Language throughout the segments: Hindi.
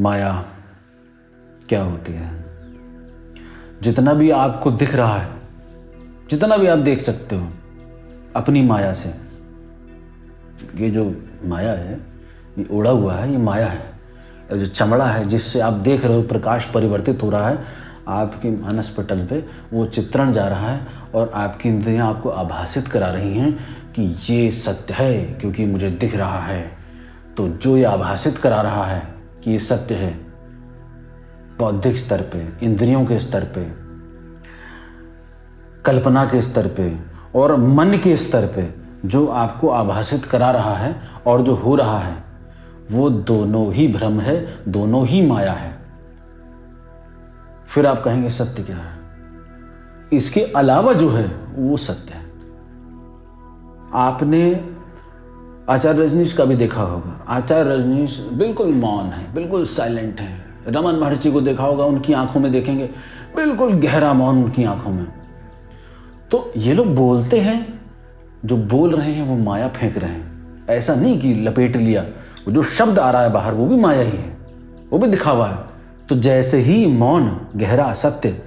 माया क्या होती है। जितना भी आपको दिख रहा है, जितना भी आप देख सकते हो अपनी माया से, ये जो माया है ये उड़ा हुआ है, ये माया है। और जो चमड़ा है जिससे आप देख रहे हो प्रकाश परिवर्तित हो रहा है आपके मानस पटल पे, वो चित्रण जा रहा है और आपकी इंद्रियां आपको आभासित करा रही हैं कि ये सत्य है क्योंकि मुझे दिख रहा है। तो जो ये आभासित करा रहा है कि ये सत्य है, बौद्धिक स्तर पे, इंद्रियों के स्तर पे, कल्पना के स्तर पे और मन के स्तर पे जो आपको आभासित करा रहा है और जो हो रहा है, वो दोनों ही भ्रम है, दोनों ही माया है। फिर आप कहेंगे सत्य क्या है? इसके अलावा जो है वो सत्य है। आपने आचार्य रजनीश का भी देखा होगा। आचार्य रजनीश बिल्कुल मौन है, बिल्कुल साइलेंट है। रमन महर्षि को देखा होगा, उनकी आंखों में देखेंगे बिल्कुल गहरा मौन उनकी आंखों में। तो ये लोग बोलते हैं, जो बोल रहे हैं वो माया फेंक रहे हैं। ऐसा नहीं कि लपेट लिया, वो जो शब्द आ रहा है बाहर वो भी माया ही है, वो भी दिखावा है। तो जैसे ही मौन गहरा सत्य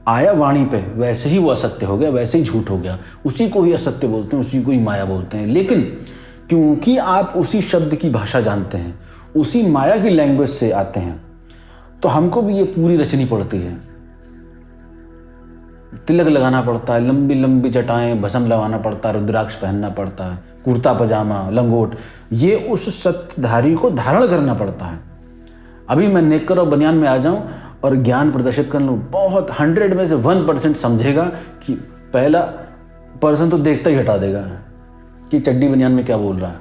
आया वाणी पे, वैसे ही वो असत्य हो गया, वैसे ही झूठ हो गया। उसी को ही असत्य बोलते हैं, उसी को ही माया बोलते हैं। लेकिन क्योंकि आप उसी शब्द की भाषा जानते हैं, उसी माया की लैंग्वेज से आते हैं, तो हमको भी ये पूरी रचनी पड़ती है। तिलक लगाना पड़ता है, लंबी लंबी जटाएं, भस्म लगाना पड़ता है, रुद्राक्ष पहनना पड़ता है, कुर्ता पजामा, लंगोट, ये उस सत्यधारी को धारण करना पड़ता है। अभी मैं नेकर और बनियान में आ जाऊं और ज्ञान प्रदर्शित कर लूं, बहुत 100 में से 1% समझेगा कि पहला पर्सन तो देखता ही हटा देगा कि चड्डी बनियान में क्या बोल रहा है।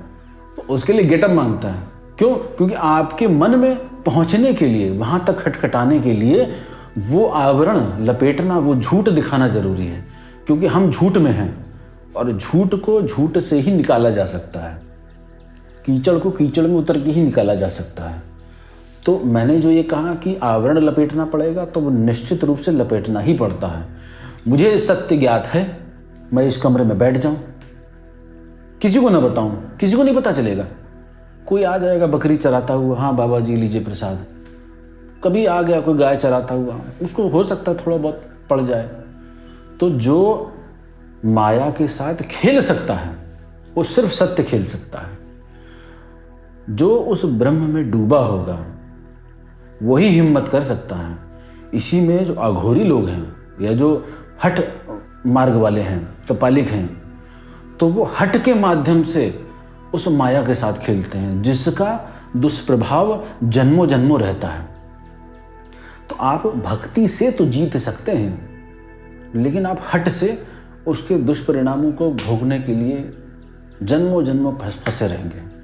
तो उसके लिए गेटअप मांगता है। क्यों? क्योंकि आपके मन में पहुंचने के लिए, वहां तक खटखटाने के लिए वो आवरण लपेटना, वो झूठ दिखाना जरूरी है। क्योंकि हम झूठ में हैं और झूठ को झूठ से ही निकाला जा सकता है, कीचड़ को कीचड़ में उतर के ही निकाला जा सकता है। तो मैंने जो ये कहा कि आवरण लपेटना पड़ेगा, तो वो निश्चित रूप से लपेटना ही पड़ता है। मुझे सत्य ज्ञात है, मैं इस कमरे में बैठ जाऊं, किसी को ना बताऊं, किसी को नहीं पता चलेगा। कोई आ जाएगा बकरी चराता हुआ, हाँ बाबा जी लीजिए प्रसाद। कभी आ गया कोई गाय चराता हुआ, उसको हो सकता है थोड़ा बहुत पड़ जाए। तो जो माया के साथ खेल सकता है वो सिर्फ सत्य खेल सकता है। जो उस ब्रह्म में डूबा होगा वही हिम्मत कर सकता है। इसी में जो अघोरी लोग हैं या जो हठ मार्ग वाले हैं, कपालिक हैं, तो वो हठ के माध्यम से उस माया के साथ खेलते हैं जिसका दुष्प्रभाव जन्मों जन्मों रहता है। तो आप भक्ति से तो जीत सकते हैं, लेकिन आप हठ से उसके दुष्परिणामों को भोगने के लिए जन्मों जन्मों फंसे रहेंगे।